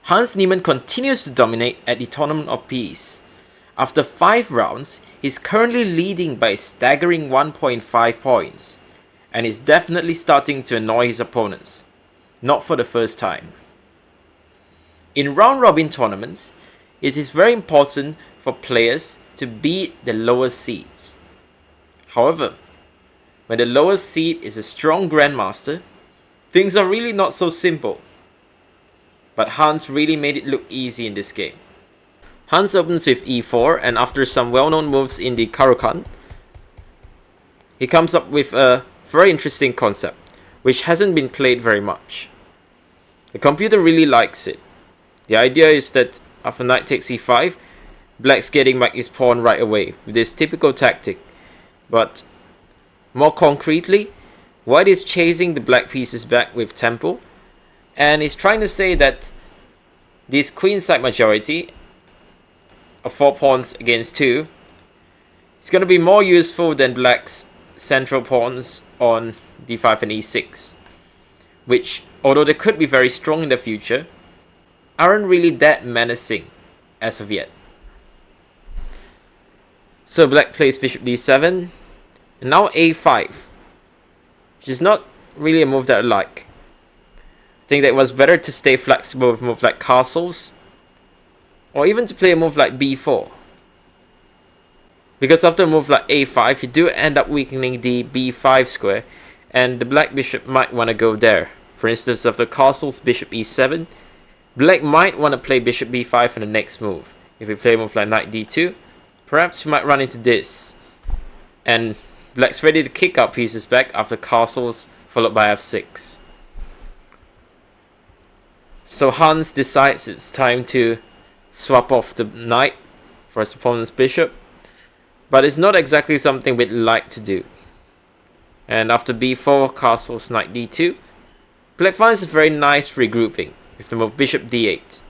Hans Niemann continues to dominate at the Tournament of Peace. After 5 rounds, he's currently leading by a staggering 1.5 points, and is definitely starting to annoy his opponents, not for the first time. In round-robin tournaments, it is very important for players to beat the lower seeds. However, when the lowest seed is a strong grandmaster, things are really not so simple. But Hans really made it look easy in this game. Hans opens with e4, and after some well-known moves in the Caro-Kann, he comes up with a very interesting concept, which hasn't been played very much. The computer really likes it. The idea is that after knight takes e5, black's getting back his pawn right away with this typical tactic. But more concretely, white is chasing the black pieces back with tempo, and is trying to say that this queenside majority of 4 pawns against 2 is going to be more useful than black's central pawns on d5 and e6, which, although they could be very strong in the future, aren't really that menacing as of yet. So black plays bishop d7, and now a5, which is not really a move that I like. I think that it was better to stay flexible with moves like castles, or even to play a move like b4. Because after a move like a5, you do end up weakening the b5 square, and the black bishop might want to go there. For instance, after castles, bishop e7, black might want to play bishop b5 in the next move. If we play a move like knight d2, perhaps we might run into this, and black's ready to kick out pieces back after castles followed by f6. So Hans decides it's time to swap off the knight for his opponent's bishop, but it's not exactly something we'd like to do. And after b4, castles, knight d2, black finds a very nice regrouping with the move bishop d8.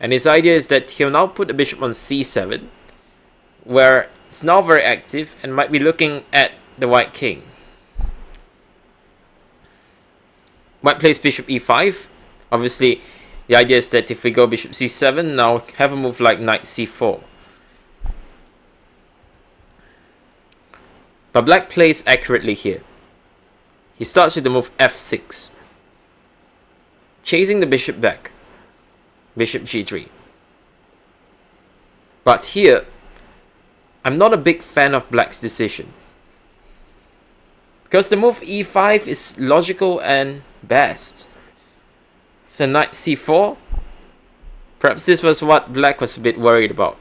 And his idea is that he'll now put the bishop on c7, where it's now very active and might be looking at the white king. White plays bishop e5. Obviously, the idea is that if we go bishop c7, now have a move like knight c4. But black plays accurately here. He starts with the move f6, chasing the bishop back. Bishop g3. But here, I'm not a big fan of black's decision, because the move e5 is logical and best. The knight c4, perhaps this was what black was a bit worried about,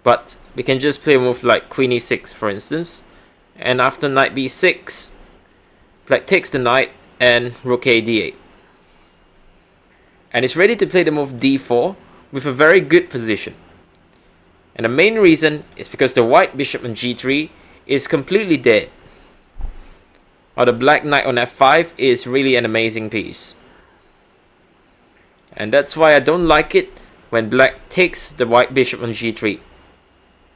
but we can just play a move like queen e6 for instance, and after knight b6, black takes the knight and rook a d8, and is ready to play the move d4 with a very good position. And the main reason is because the white bishop on g3 is completely dead, while the black knight on f5 is really an amazing piece. And that's why I don't like it when black takes the white bishop on g3,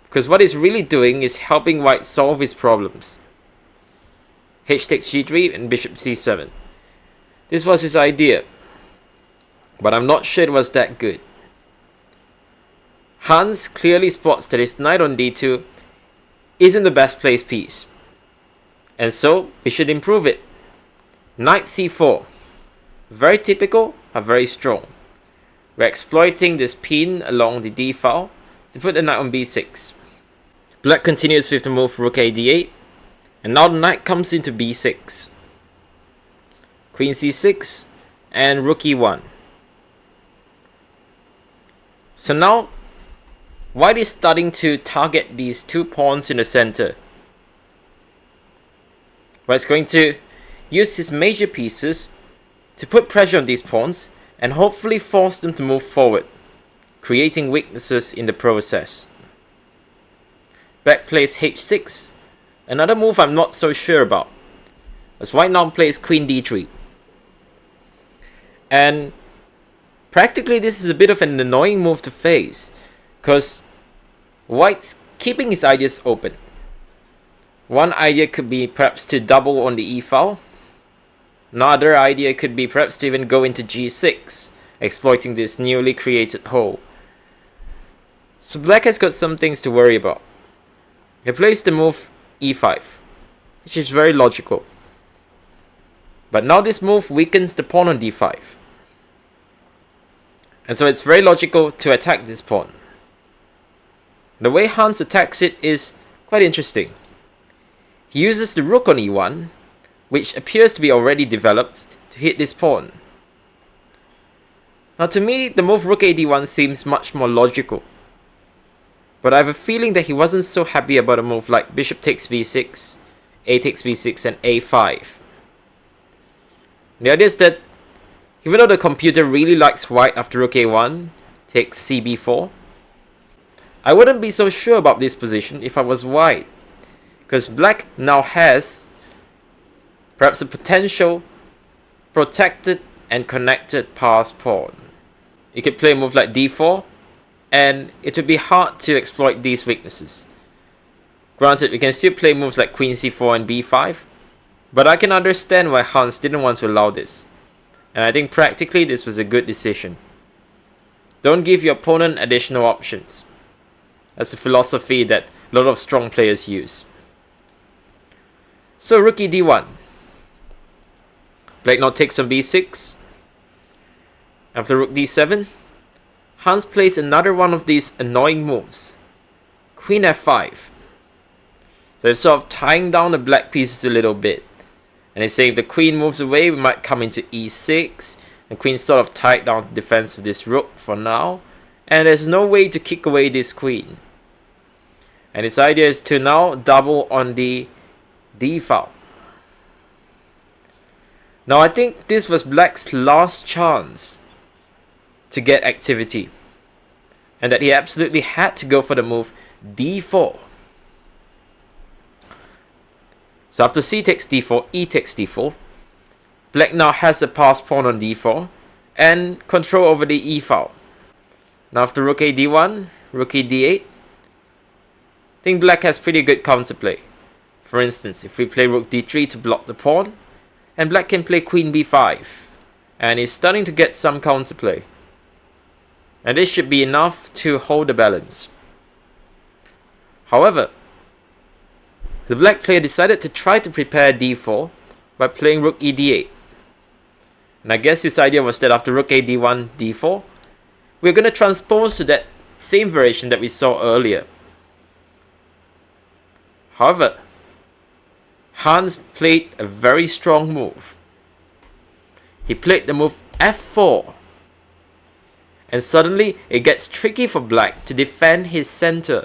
because what he's really doing is helping white solve his problems. H takes g3 and bishop c7. This was his idea, but I'm not sure it was that good. Hans clearly spots that his knight on d2 isn't the best placed piece, and so we should improve it. Knight c4. Very typical, but very strong. We're exploiting this pin along the d file to put the knight on b6. Black continues with the move rook a d8, and now the knight comes into b6. Queen c6 and rook e1. So now white is starting to target these 2 pawns in the center, where it's going to use his major pieces to put pressure on these pawns and hopefully force them to move forward, creating weaknesses in the process. Black plays h6, another move I'm not so sure about, as white now plays queen d3. And practically this is a bit of an annoying move to face, because white's keeping his ideas open. One idea could be perhaps to double on the e file. Another idea could be perhaps to even go into g6 exploiting this newly created hole. So black has got some things to worry about. He plays the move e5, which is very logical. But now this move weakens the pawn on d5. And so it's very logical to attack this pawn. The way Hans attacks it is quite interesting. He uses the rook on e1, which appears to be already developed, to hit this pawn. Now to me, the move rook ad1 seems much more logical. But I have a feeling that he wasn't so happy about a move like bishop takes b6, a takes b6 and a5. The idea is that even though the computer really likes white after rook a1 takes cb4, I wouldn't be so sure about this position if I was white, because black now has perhaps a potential protected and connected passed pawn. You could play a move like d4, and it would be hard to exploit these weaknesses. Granted, we can still play moves like queen c4 and b5, but I can understand why Hans didn't want to allow this, and I think practically this was a good decision. Don't give your opponent additional options. That's a philosophy that a lot of strong players use. So rook d1. Black now takes on b6. After rook d7, Hans plays another one of these annoying moves. Queen f5. So it's sort of tying down the black pieces a little bit. And it's saying if the queen moves away, we might come into e6. The queen's sort of tied down the defense of this rook for now. And there's no way to kick away this queen. And its idea is to now double on the d file. Now I think this was black's last chance to get activity, and that he absolutely had to go for the move d4. So after c takes d4, e takes d4, black now has a passed pawn on d4 and control over the e file. Now after rook a d1, rook e d8, I think black has pretty good counterplay. For instance, if we play rook d3 to block the pawn, and black can play queen b5, and is starting to get some counterplay. And this should be enough to hold the balance. However, the black player decided to try to prepare d4 by playing rook e d8. And I guess his idea was that after rook a d1, d4, we're going to transpose to that same variation that we saw earlier. However, Hans played a very strong move. He played the move f4. And suddenly, it gets tricky for black to defend his center.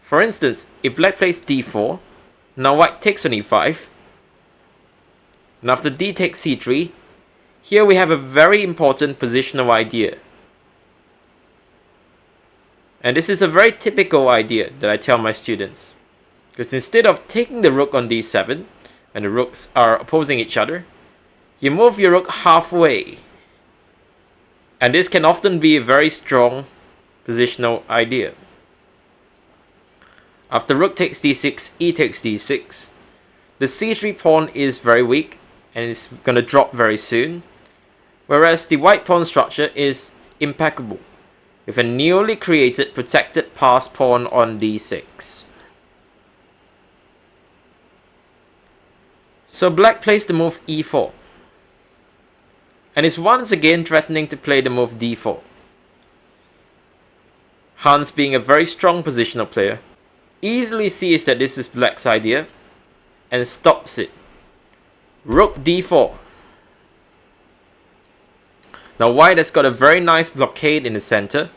For instance, if black plays d4, now white takes on e5. And after d takes c3, here we have a very important positional idea. And this is a very typical idea that I tell my students. Because instead of taking the rook on d7, when the rooks are opposing each other, you move your rook halfway. And this can often be a very strong positional idea. After rook takes d6, e takes d6, the c3 pawn is very weak and it's going to drop very soon. Whereas the white pawn structure is impeccable, with a newly created protected passed pawn on d6. So black plays the move e4, and is once again threatening to play the move d4. Hans, being a very strong positional player, easily sees that this is black's idea and stops it. Rook d4. Now white has got a very nice blockade in the center,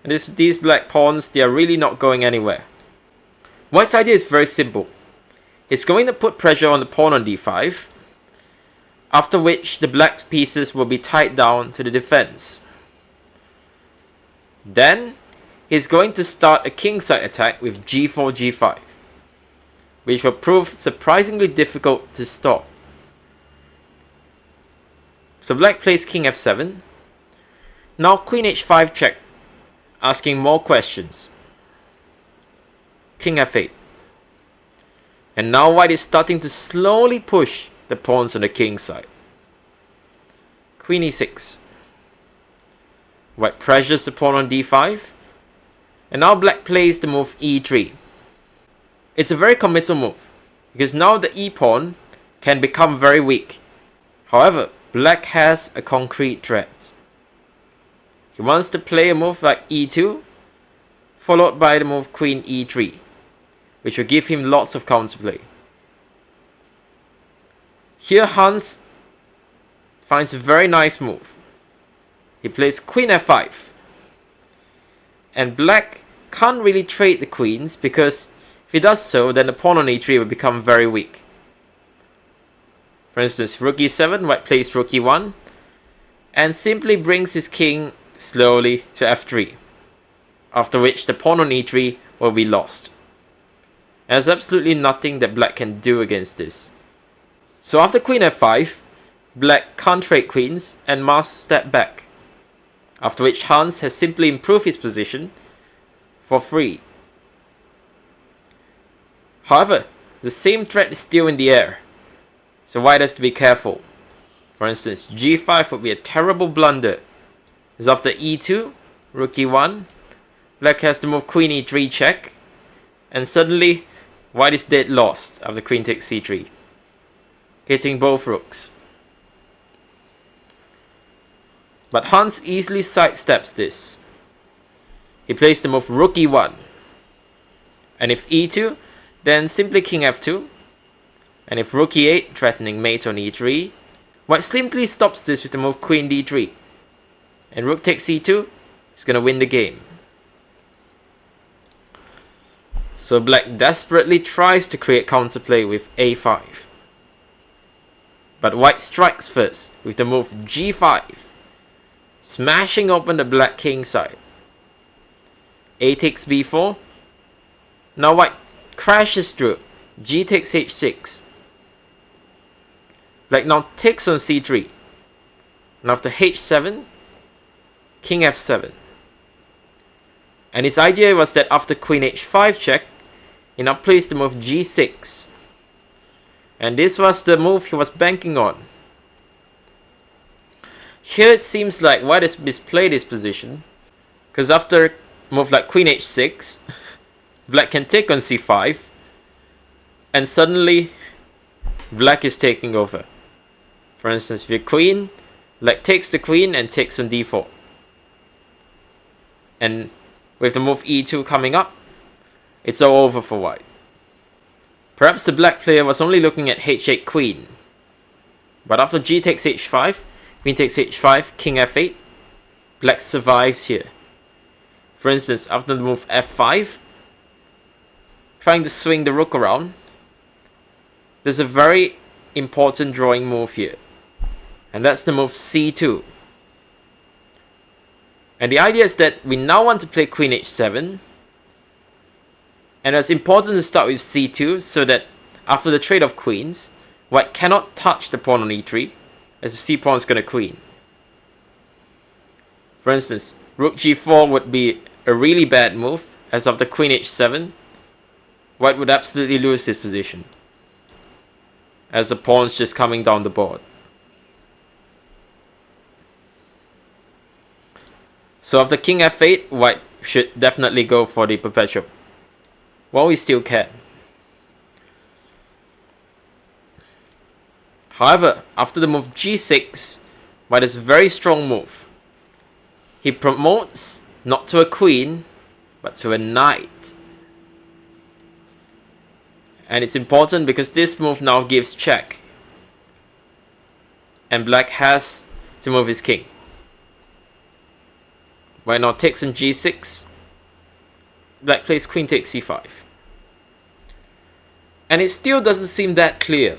and these black pawns, they are really not going anywhere. White's idea is very simple. It's going to put pressure on the pawn on d5, after which the black pieces will be tied down to the defense. Then, he's going to start a kingside attack with g4, g5, which will prove surprisingly difficult to stop. So black plays king f7. Now queen h5 check, asking more questions. King f8. And now white is starting to slowly push the pawns on the king side. Queen e6. White pressures the pawn on d5. And now black plays the move e3. It's a very committal move, because now the e-pawn can become very weak. However, black has a concrete threat. He wants to play a move like e2, followed by the move queen e3, which will give him lots of counterplay. Here Hans finds a very nice move. He plays queen f5. And black can't really trade the queens, because if he does so, then the pawn on e3 will become very weak. For instance, rook e7, white plays rook e1, and simply brings his king slowly to f3, after which the pawn on e3 will be lost. And there's absolutely nothing that black can do against this. So after queen f5, black can't trade queens and must step back, after which Hans has simply improved his position for free. However, the same threat is still in the air, so white has to be careful. For instance, g5 would be a terrible blunder, as after e2, rook e1, black has to move queen e3 check, and suddenly white is dead lost after queen takes c3, hitting both rooks. But Hans easily sidesteps this. He plays the move rook e1, and if e2, then simply king f2, and if rook e8, threatening mate on e3, white simply stops this with the move queen d3, and rook takes e2 is going to win the game. So black desperately tries to create counterplay with a5, but white strikes first with the move g5, smashing open the black kingside. A takes b4. Now white crashes through. G takes h6. Black now takes on c3. And after h7, king f7. And his idea was that after queen h5 check, he now plays the move g6. And this was the move he was banking on. Here it seems like white has misplayed his position, because after move like queen h6, black can take on c5, and suddenly black is taking over. For instance, if you're queen, black takes the queen and takes on d4. And with the move e2 coming up, it's all over for white. Perhaps the black player was only looking at h8 queen, but after g takes h5, queen takes h5, king f8, black survives here. For instance, after the move f5, trying to swing the rook around, there's a very important drawing move here, and that's the move c2. And the idea is that we now want to play queen h7, and it's important to start with c2 so that after the trade of queens, white cannot touch the pawn on e3, as the c-pawn is going to queen. For instance, rook g4 would be a really bad move, as after queen h7, white would absolutely lose his position, as the pawn's just coming down the board. So after king f8, white should definitely go for the perpetual, while we still can. However, after the move g6, white is a very strong move. He promotes not to a queen, but to a knight. And it's important because this move now gives check, and black has to move his king. White now takes on g6. Black plays queen takes c5. And it still doesn't seem that clear,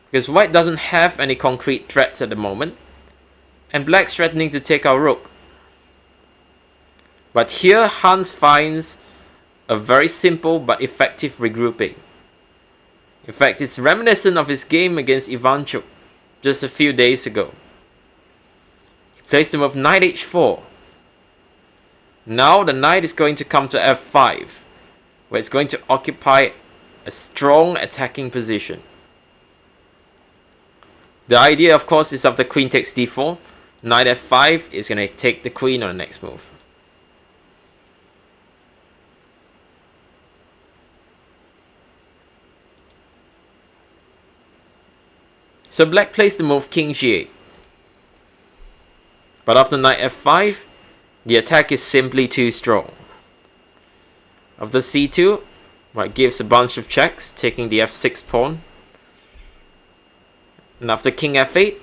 because white doesn't have any concrete threats at the moment, and black's threatening to take our rook. But here Hans finds a very simple but effective regrouping. In fact, it's reminiscent of his game against Ivanchuk just a few days ago. He plays the move knight h4. Now the knight is going to come to f5, where it's going to occupy a strong attacking position. The idea, of course, is after queen takes d4, Knight f5 is going to take the queen on the next move. So black plays the move king g8. But after knight f5, the attack is simply too strong. After c2, white gives a bunch of checks, taking the f6 pawn. And after king f8,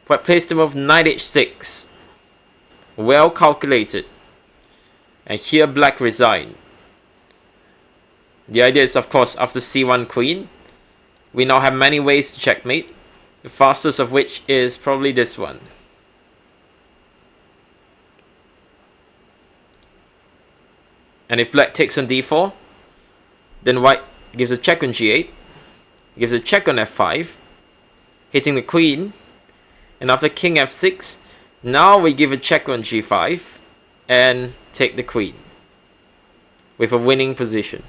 white plays the move knight h6. Well calculated. And here black resigned. The idea is, of course, after c1 queen, we now have many ways to checkmate, the fastest of which is probably this one. And if black takes on d4, then white gives a check on g8, gives a check on f5, hitting the queen, and after king f6, now we give a check on g5 and take the queen with a winning position.